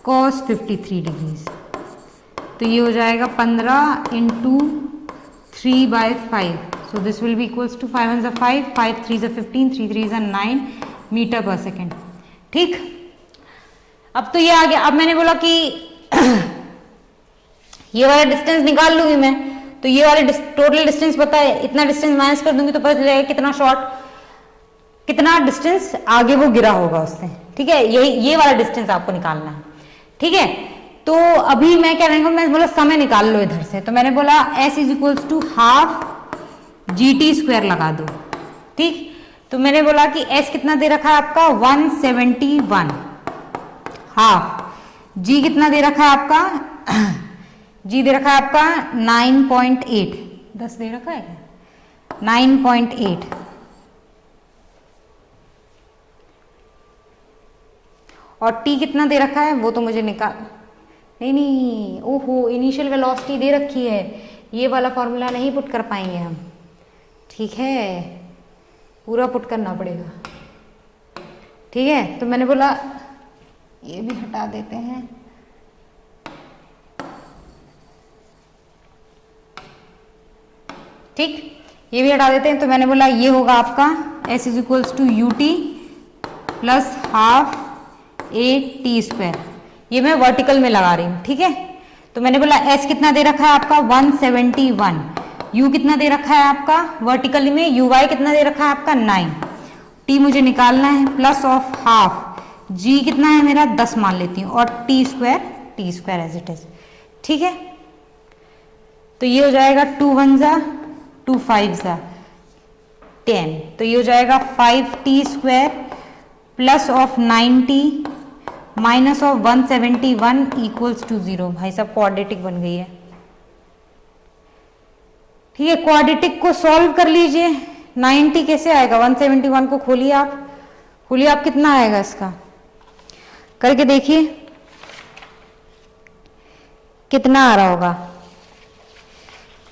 cos 53 डिग्रीज। तो ये हो जाएगा 15 into 3/5। So this will be equals to 5 1 5, 5 3 15, 3 3 9 metre per second, ठीक। अब तो ये आ गया। अब मैंने बोला कि ये वाला डिस्टेंस निकाल लूंगी मैं, तो ये वाले टोटल डिस्टेंस पता है, इतना डिस्टेंस माइनस कर दूंगी तो पता चलेगा कितना शॉर्ट, कितना डिस्टेंस आगे वो गिरा होगा उससे, ठीक है। ये वाला डिस्टेंस आपको निकालना है, ठीक है। तो अभी मैं क्या करूंगा, मैं बोला समय निकाल लो इधर से। तो मैंने बोला s is equals to half g t square लगा दो। ठीक, तो मैंने बोला कि एस कितना दे रखा है आपका 171 हाफ, जी कितना दे रखा है आपका जी दे रखा है आपका 9.8, 10 दे रखा है क्या, 9.8, और टी कितना दे रखा है वो तो मुझे निकाल, नहीं ओहो इनिशियल वेलोसिटी दे रखी है, ये वाला फॉर्मूला नहीं पुट कर पाएंगे हम। ठीक है, पूरा पुट करना पड़ेगा। ठीक है, तो मैंने बोला ये भी हटा देते हैं। ठीक, ये भी हटा देते हैं। तो मैंने बोला ये होगा आपका s is equals to u t plus half a t square, ये मैं वर्टिकल में लगा रही हूँ। ठीक है, तो मैंने बोला s कितना दे रखा है आपका 171, u कितना दे रखा है आपका वर्टिकली में, uy कितना दे रखा है आपका 9, t मुझे निकालना है प्लस ऑफ हाफ, g कितना है मेरा 10 मान लेती हूँ, और t square as it is. ठीक है, तो ये हो जाएगा 2 1 जा 2 5 जा 10, तो ये हो जाएगा 5t square plus of 90 minus of 171 equals to 0। भाई साहब क्वाड्रेटिक बन गई है। ठीक है, क्वाड्रेटिक को सॉल्व कर लीजिए। 90 कैसे आएगा, 171 को खोलिए आप कितना आएगा इसका, करके देखिए कितना आ रहा होगा,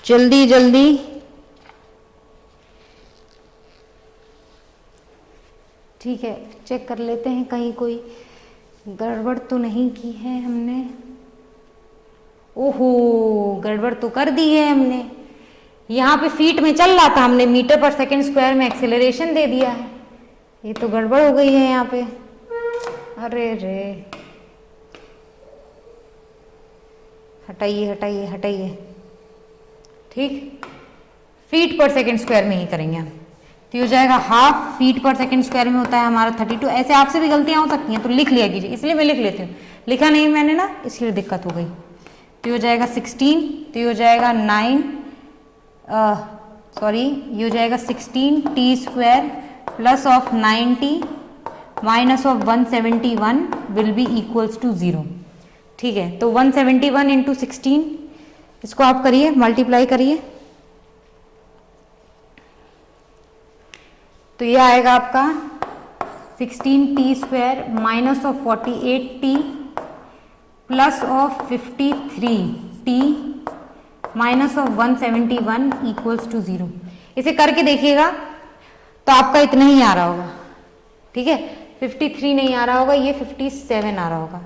जल्दी जल्दी। ठीक है, चेक कर लेते हैं कहीं कोई गड़बड़ तो नहीं की है हमने। ओहो गड़बड़ तो कर दी है हमने, यहाँ पे फीट में चल रहा था, हमने मीटर पर सेकंड स्क्वायर में एक्सेलरेशन दे दिया है, ये तो गड़बड़ हो गई है यहाँ पे। अरे रे, हटाइए। ठीक, फीट पर सेकंड स्क्वायर में ही करेंगे हम, तो ये हो जाएगा हाफ फीट पर सेकंड स्क्वायर में होता है हमारा 32। ऐसे आपसे भी गलतियां हो सकती हैं, तो लिख लिया कीजिए, इसलिए मैं लिख लेती हूँ, लिखा नहीं मैंने ना इसलिए दिक्कत हो गई। तो ये हो जाएगा 16, तो ये हो जाएगा 16 t square plus of 90 minus of 171 will be equals to 0। ठीक है, तो 171 इंटू 16, इसको आप करिए मल्टीप्लाई करिए, तो ये आएगा आपका 16t square minus of 48t plus of 53t minus of 171 equals to 0। इसे करके देखिएगा तो आपका इतना ही आ रहा होगा। ठीक है, 53 नहीं आ रहा होगा, ये 57 आ रहा होगा।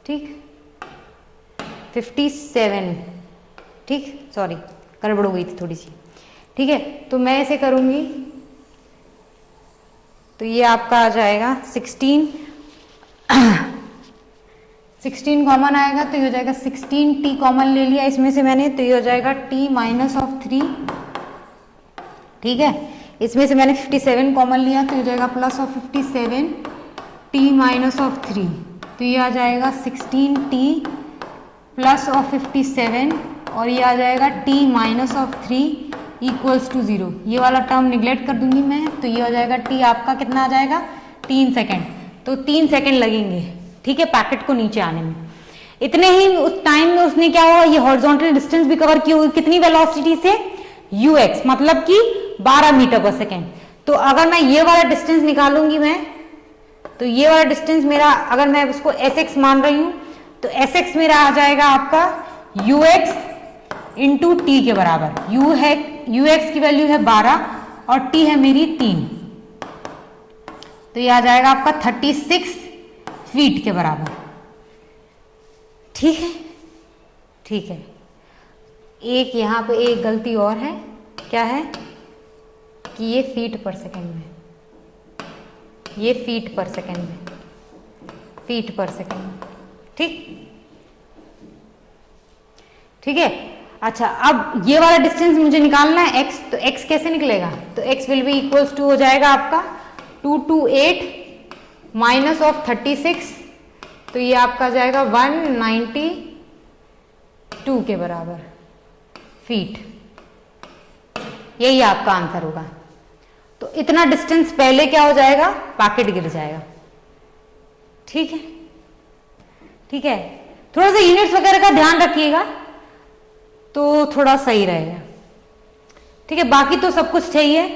ठीक, 57, ठीक, सॉरी गड़बड़ हो गई थी थोड़ी सी। ठीक है, तो मैं ऐसे करूंगी, तो ये आपका आ जाएगा 16 कॉमन आएगा, तो ये हो जाएगा 16t कॉमन ले लिया इसमें से मैंने, तो ये हो जाएगा t माइनस ऑफ 3। ठीक है, इसमें से मैंने 57 कॉमन लिया, तो ये हो जाएगा plus of 57 t minus of 3, तो ये आ जाएगा 16t प्लस ऑफ 57, और ये आ जाएगा t minus of 3 equals to 0। ये वाला टर्म निगलेक्ट कर दूंगी मैं, तो ये हो जाएगा t आपका कितना आ जाएगा 3 सेकेंड, तो 3 सेकेंड लगेंगे। ठीक है, पैकेट को नीचे आने में। इतने ही उस टाइम में उसने क्या हुआ, ये हॉरिजॉन्टल डिस्टेंस भी कवर की होगी, कितनी वेलोसिटी से, ux, मतलब कि 12 मीटर पर सेकेंड। तो अगर मैं ये वाला डिस्टेंस निकालूंगी मैं, तो ये वाला डिस्टेंस मेरा, अगर मैं उसको sx मान रही हूं, तो sx मेरा आ जाएगा आपका ux इंटू टी के बराबर। ux की वैल्यू है 12 और t है मेरी 3, तो ये आ जाएगा आपका 36 फीट के बराबर। ठीक है, ठीक है, एक यहाँ पे एक गलती और है, क्या है कि ये फीट पर सेकेंड में, ये फीट पर सेकेंड में, फीट पर सेकेंड में। ठीक, ठीक है। अच्छा, अब ये वाला डिस्टेंस मुझे निकालना है x, तो x कैसे निकलेगा, तो x will be equals to हो जाएगा आपका 228 माइनस ऑफ 36, तो ये आपका जाएगा 192 के बराबर फीट। यही आपका आंसर होगा। तो इतना डिस्टेंस पहले क्या हो जाएगा, पॉकेट गिर जाएगा। ठीक है, ठीक है, थोड़ा सा यूनिट्स वगैरह का ध्यान रखिएगा तो थोड़ा सही रहेगा। ठीक है, बाकी तो सब कुछ सही है।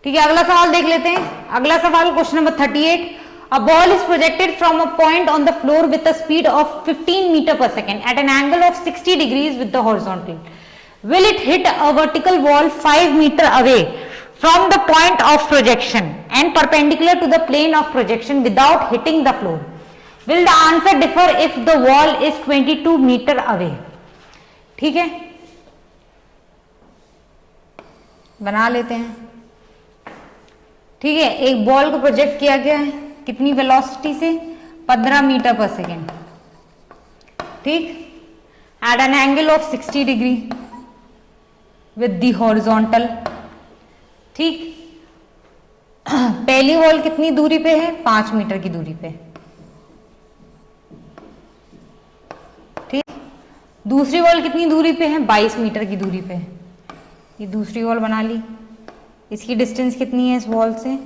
ठीक है, अगला सवाल देख लेते हैं। अगला सवाल question number 38। A ball is projected from a point on the floor with a speed of 15 meter per second at an angle of 60 degrees with the horizontal. Will it hit a vertical wall 5 meter away from the point of projection and perpendicular to the plane of projection without hitting the floor? Will the answer differ if the wall is 22 meter away? ठीक है, बना लेते हैं। ठीक है, एक ball को project किया गया है कितनी वेलोसिटी से, 15 मीटर पर सेकेंड। ठीक, at an angle of 60 degree with the horizontal. ठीक, पहली बॉल कितनी दूरी पे है, 5 मीटर की दूरी पे। ठीक, दूसरी बॉल कितनी दूरी पे है, 22 मीटर की दूरी पे। ये दूसरी बॉल बना ली, इसकी डिस्टेंस कितनी है इस बॉल से,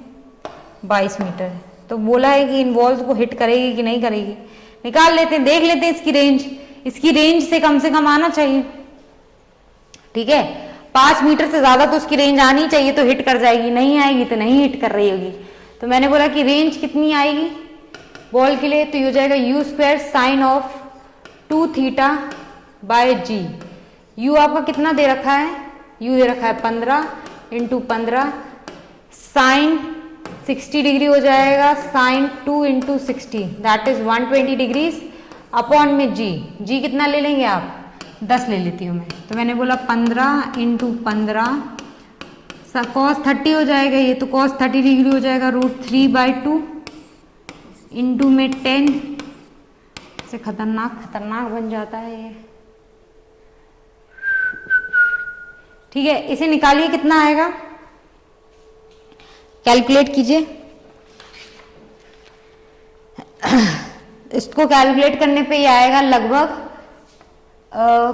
22 मीटर। तो बोला है कि इन बॉल्स को हिट करेगी कि नहीं करेगी, निकाल लेते हैं, देख लेते हैं इसकी रेंज। इसकी रेंज से कम आना चाहिए। ठीक है, 5 मीटर से ज्यादा तो उसकी रेंज आनी चाहिए, तो हिट कर जाएगी, नहीं आएगी तो नहीं हिट कर रही होगी। तो मैंने बोला कि रेंज कितनी आएगी बॉल के लिए, तो ये हो जाएगा u square sine of 2 theta by g. U आपका कितना दे रखा है, यू दे रखा है 15 इंटू 15 साइन 60 डिग्री हो जाएगा, sine 2 into 60 that is 120 degrees upon में जी। जी कितना ले लेंगे आप, 10 ले लेती हूँ मैं। तो मैंने बोला 15 इंटू 15 कॉस 30 हो जाएगा, ये तो कॉस 30 डिग्री हो जाएगा, √3/2 इंटू में 10 से खतरनाक बन जाता है ये। ठीक है, इसे निकालिए, कितना आएगा कैलकुलेट कीजिए। इसको कैलकुलेट करने पे ये आएगा लगभग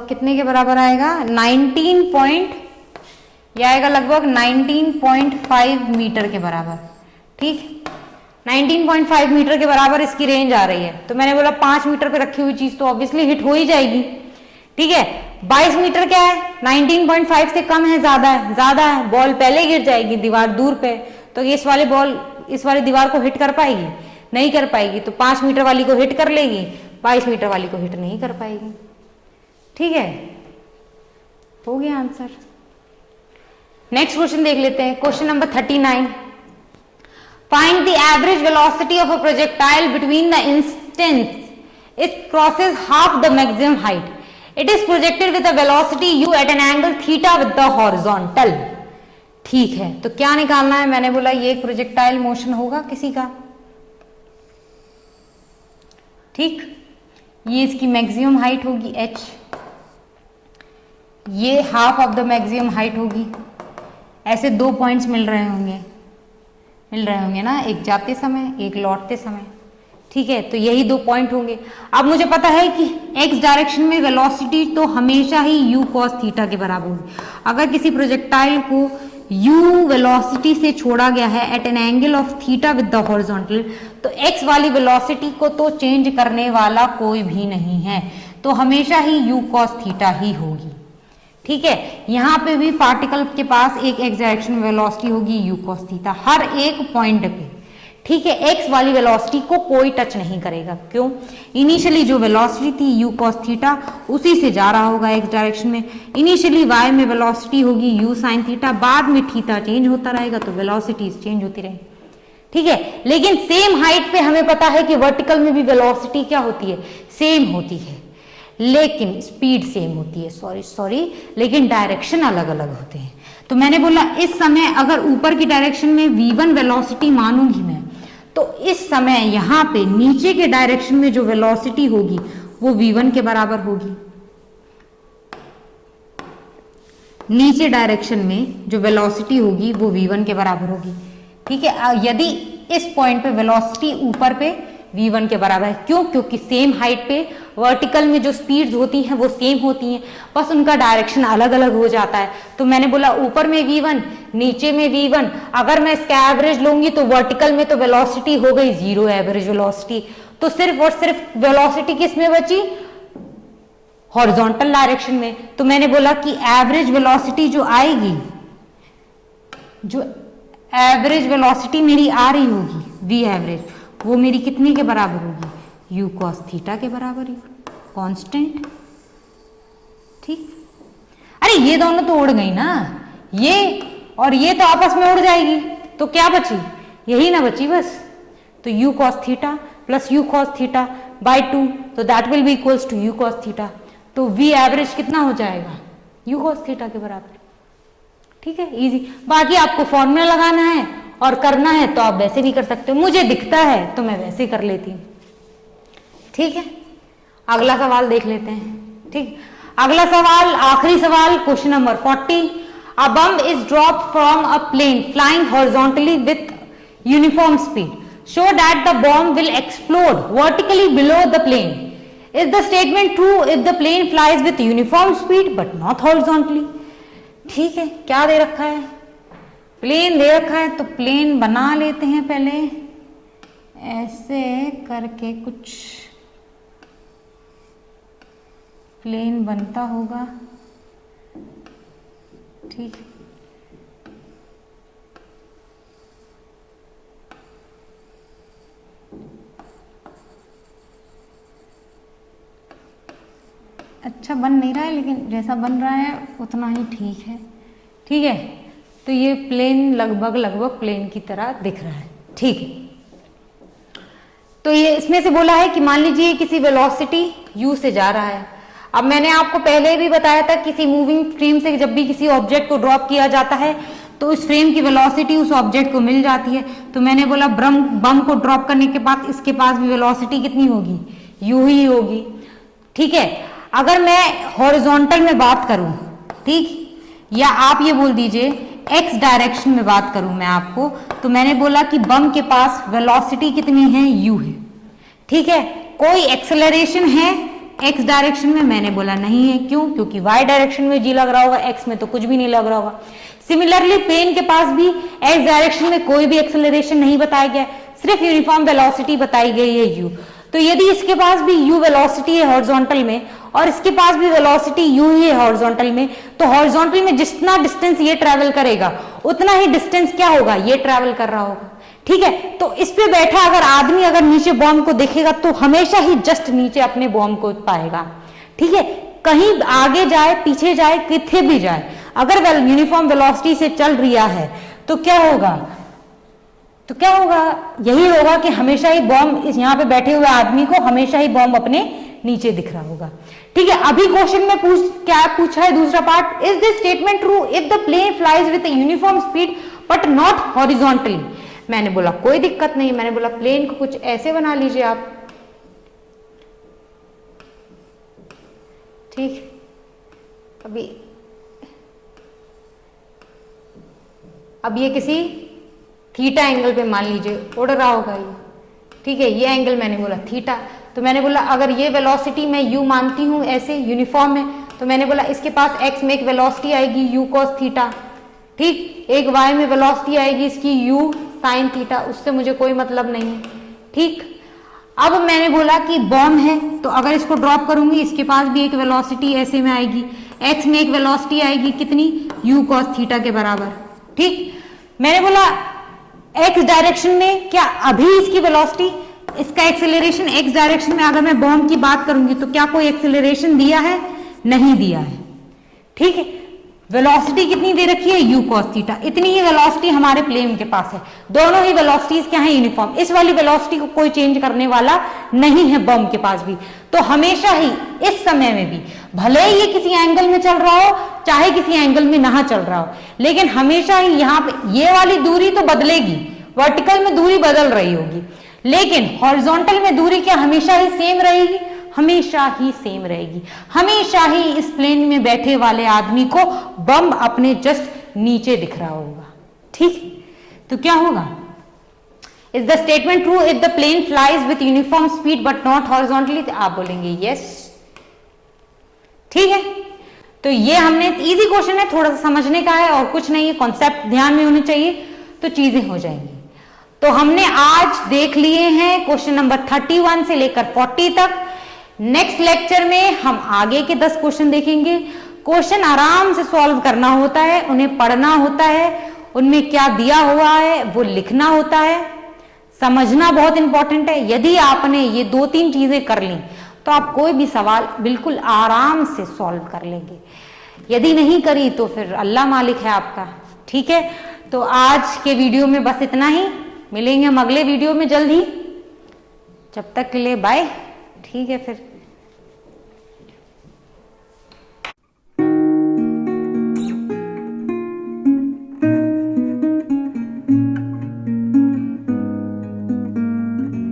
कितने के बराबर आएगा, 19.5 मीटर के बराबर। ठीक, 19.5 मीटर के बराबर इसकी रेंज आ रही है। तो मैंने बोला 5 मीटर पे रखी हुई चीज तो ऑब्वियसली हिट हो ही जाएगी। ठीक है, 22 मीटर क्या है, 19.5 से कम है, ज्यादा है, ज्यादा है, बॉल पहले गिर जाएगी, दीवार दूर पे, तो इस वाली दीवार को हिट कर पाएगी, नहीं कर पाएगी। तो 5 मीटर वाली को हिट कर लेगी, 22 मीटर वाली को हिट नहीं कर पाएगी। ठीक है, हो गया आंसर। नेक्स्ट क्वेश्चन देख लेते हैं, question number 39। Find the average velocity of a projectile between the instants it crosses half the maximum height. It is projected with a velocity u at an angle theta with the horizontal. ठीक है, तो क्या निकालना है, मैंने बोला ये एक प्रोजेक्टाइल मोशन होगा किसी का। ठीक, ये इसकी मैक्सिमम हाइट होगी h, ये half of the maximum height होगी। ऐसे 2 पॉइंट्स मिल रहे होंगे ना, एक जाते समय एक लौटते समय। ठीक है, तो यही 2 पॉइंट होंगे। अब मुझे पता है कि x डायरेक्शन में वेलोसिटी तो हमेशा ही u cos थीटा के बराबर होगी। अगर किसी प्रोजेक्टाइल को u वेलोसिटी से छोड़ा गया है at an angle of theta with the horizontal, तो x वाली वेलोसिटी को तो चेंज करने वाला कोई भी नहीं है, तो हमेशा ही u cos थीटा ही होगी। ठीक है, यहाँ पे भी पार्टिकल के पास एक x डायरेक्शन में वेलोसिटी होगी u cos थीटा हर एक पॉइंट पे। ठीक है, x वाली वेलोसिटी को कोई टच नहीं करेगा। क्यों, इनिशियली जो वेलोसिटी थी u cos थीटा उसी से जा रहा होगा x डायरेक्शन में। इनिशियली y में वेलोसिटी होगी u sin थीटा, बाद में थीटा चेंज होता रहेगा तो वेलोसिटी चेंज होती रहेगी। ठीक है, लेकिन सेम हाइट पे हमें पता है कि वर्टिकल में भी वेलोसिटी क्या होती है, सेम होती है, लेकिन स्पीड सेम होती है, सॉरी लेकिन डायरेक्शन अलग अलग होते हैं। तो मैंने बोला इस समय अगर ऊपर की डायरेक्शन में v1 वेलोसिटी मानूंगी मैं, तो इस समय यहाँ पे नीचे के डायरेक्शन में जो वेलोसिटी होगी वो v1 के बराबर होगी। नीचे डायरेक्शन में जो वेलोसिटी होगी वो v1 के बराबर होगी। ठीक है, यदि इस पॉइंट पे वेलोसिटी ऊपर पे v1 के बराबर है। क्यों? क्योंकि सेम हाइट पे वर्टिकल में जो स्पीड्स होती हैं वो सेम होती हैं, बस उनका डायरेक्शन अलग अलग हो जाता है। तो मैंने बोला ऊपर में v1, नीचे में v1, अगर मैं इसका एवरेज लूंगी तो वर्टिकल में तो वेलोसिटी हो गई 0 एवरेज वेलोसिटी, तो सिर्फ और सिर्फ वेलोसिटी किस में बची? हॉरिजॉन्टल डायरेक्शन में। तो मैंने बोला कि एवरेज वेलोसिटी जो आएगी, जो एवरेज वेलोसिटी मेरी आ रही होगी v एवरेज, वो मेरी कितने के बराबर होगी? u cos थीटा के बराबर ही, कांस्टेंट। ठीक, अरे ये दोनों तो उड़ गई ना, ये और ये तो आपस में उड़ जाएगी, तो क्या बची? यही ना बची बस। तो u cos theta plus u cos theta by 2, तो that will be equals to u cos theta. तो v एवरेज कितना हो जाएगा? u cos थीटा के बराबर। ठीक है, इजी। बाकी आपको फॉर्मूला लगाना है और करना है तो आप वैसे भी कर सकते हो, मुझे दिखता है तो मैं वैसे कर लेती हूँ। ठीक है, अगला सवाल देख लेते हैं। ठीक, अगला सवाल, आखिरी सवाल, question number 40। A bomb is drop from a plane flying horizontally with uniform speed, show that the bomb will explode vertically below the plane. Is the statement true if the plane flies with uniform speed but not horizontally? ठीक है, क्या दे रखा है? Plane दे रखा है, तो plane बना लेते हैं पहले, ऐसे करके कुछ प्लेन बनता होगा। ठीक, अच्छा बन नहीं रहा है, लेकिन जैसा बन रहा है उतना ही ठीक है। ठीक है, तो ये प्लेन लगभग प्लेन की तरह दिख रहा है। ठीक है, तो ये इसमें से बोला है कि मान लीजिए किसी वेलोसिटी u से जा रहा है। अब मैंने आपको पहले भी बताया था, किसी मूविंग फ्रेम से जब भी किसी ऑब्जेक्ट को ड्रॉप किया जाता है तो उस फ्रेम की वेलोसिटी उस ऑब्जेक्ट को मिल जाती है। तो मैंने बोला बम को ड्रॉप करने के बाद इसके पास भी वेलोसिटी कितनी होगी? u ही होगी। ठीक है, अगर मैं हॉरिजॉन्टल में बात करूं, ठीक, या आप ये बोल दीजिए x डायरेक्शन में बात करूं मैं आपको, तो मैंने बोला कि बम के पास वेलोसिटी कितनी है? u है। ठीक है, कोई एक्सेलरेशन है x डायरेक्शन में? मैंने बोला नहीं है। क्यों? क्योंकि y डायरेक्शन में g लग रहा होगा, x में तो कुछ भी नहीं लग रहा होगा। सिमिलरली प्लेन के पास भी x डायरेक्शन में कोई भी एक्सेलरेशन नहीं बताया गया, सिर्फ यूनिफॉर्म वेलोसिटी बताई गई है u। तो यदि इसके पास भी u वेलोसिटी है हॉरिजॉन्टल में और इसके पास भी वेलोसिटी u ही है हॉरिजॉन्टल में, तो हॉरिजॉन्टल में जितना डिस्टेंस ये ट्रैवल करेगा उतना ही डिस्टेंस क्या होगा? ये ट्रैवल कर रहा होगा। ठीक है, तो इस पे बैठा अगर आदमी अगर नीचे बॉम्ब को देखेगा तो हमेशा ही जस्ट नीचे अपने बॉम्ब को पाएगा। ठीक है, कहीं आगे जाए पीछे जाए किथे भी जाए, अगर यूनिफॉर्म वेलोसिटी से चल रहा है तो क्या होगा? तो क्या होगा? यही होगा कि हमेशा ही बॉम्ब इस यहाँ पे बैठे हुए आदमी को हमेशा ही बॉम्ब अपने नीचे दिख रहा होगा। ठीक है, अभी क्वेश्चन में क्या पूछा है दूसरा part, is this statement true if the plane flies with uniform speed but not horizontally? मैंने बोला कोई दिक्कत नहीं, मैंने बोला प्लेन को कुछ ऐसे बना लीजिए आप। ठीक, अब ये किसी थीटा एंगल पे मान लीजिए उड़ रहा होगा ये। ठीक है, ये एंगल मैंने बोला थीटा, तो मैंने बोला अगर ये वेलोसिटी मैं u मानती हूं ऐसे यूनिफॉर्म है, तो मैंने बोला इसके पास x में एक वेलोसिटी आएगी u cos थीटा, ठीक, एक y में वेलोसिटी आएगी इसकी u sin थीटा, उससे मुझे कोई मतलब नहीं है। ठीक, अब मैंने बोला कि बॉम्ब है तो अगर इसको ड्रॉप करूंगी इसके पास भी एक वेलोसिटी ऐसे में आएगी, x में एक वेलोसिटी आएगी कितनी? u cos थीटा के बराबर। ठीक, मैंने बोला x डायरेक्शन में क्या अभी इसकी वेलोसिटी, इसका एक्सेलरेशन x डायरेक्शन में अगर मैं बॉम्ब की बात करूंगी तो क्या कोई एक्सेलरेशन दिया है? नहीं दिया है। ठीक है, वेलोसिटी कितनी दे रखी है? u cos थीटा, इतनी ही वेलोसिटी हमारे प्लेन के पास है। दोनों ही वेलोसिटीज क्या है? यूनिफॉर्म। इस वाली वेलोसिटी को कोई चेंज करने वाला नहीं है बम के पास भी, तो हमेशा ही इस समय में भी भले ही ये किसी एंगल में चल रहा हो चाहे किसी एंगल में ना चल रहा हो, लेकिन हमेशा ही यहाँ पे ये वाली दूरी तो बदलेगी, वर्टिकल में दूरी बदल रही होगी, लेकिन हॉरिजॉन्टल में दूरी क्या हमेशा ही सेम रहेगी? हमेशा ही सेम रहेगी। हमेशा ही इस प्लेन में बैठे वाले आदमी को बम अपने जस्ट नीचे दिख रहा होगा। ठीक, तो क्या होगा? Is the statement true if the plane flies with uniform speed but not horizontally? आप बोलेंगे यस। ठीक है, तो ये हमने इजी क्वेश्चन है, थोड़ा सा समझने का है और कुछ नहीं है, कॉन्सेप्ट ध्यान में होने चाहिए तो चीजें हो जाएंगी। तो हमने आज देख लिए हैं क्वेश्चन नंबर 31 से लेकर 40 तक। नेक्स्ट लेक्चर में हम आगे के 10 क्वेश्चन देखेंगे। क्वेश्चन आराम से सॉल्व करना होता है, उन्हें पढ़ना होता है, उनमें क्या दिया हुआ है वो लिखना होता है, समझना बहुत इंपॉर्टेंट है। यदि आपने ये 2-3 चीजें कर ली तो आप कोई भी सवाल बिल्कुल आराम से सॉल्व कर लेंगे। यदि नहीं करी तो फिर अल्लाह मालिक है आपका। ठीक है, तो आज के वीडियो में बस इतना ही, मिलेंगे हम अगले वीडियो में जल्द ही। जब तक के लिए बाय। ठीक है फिर।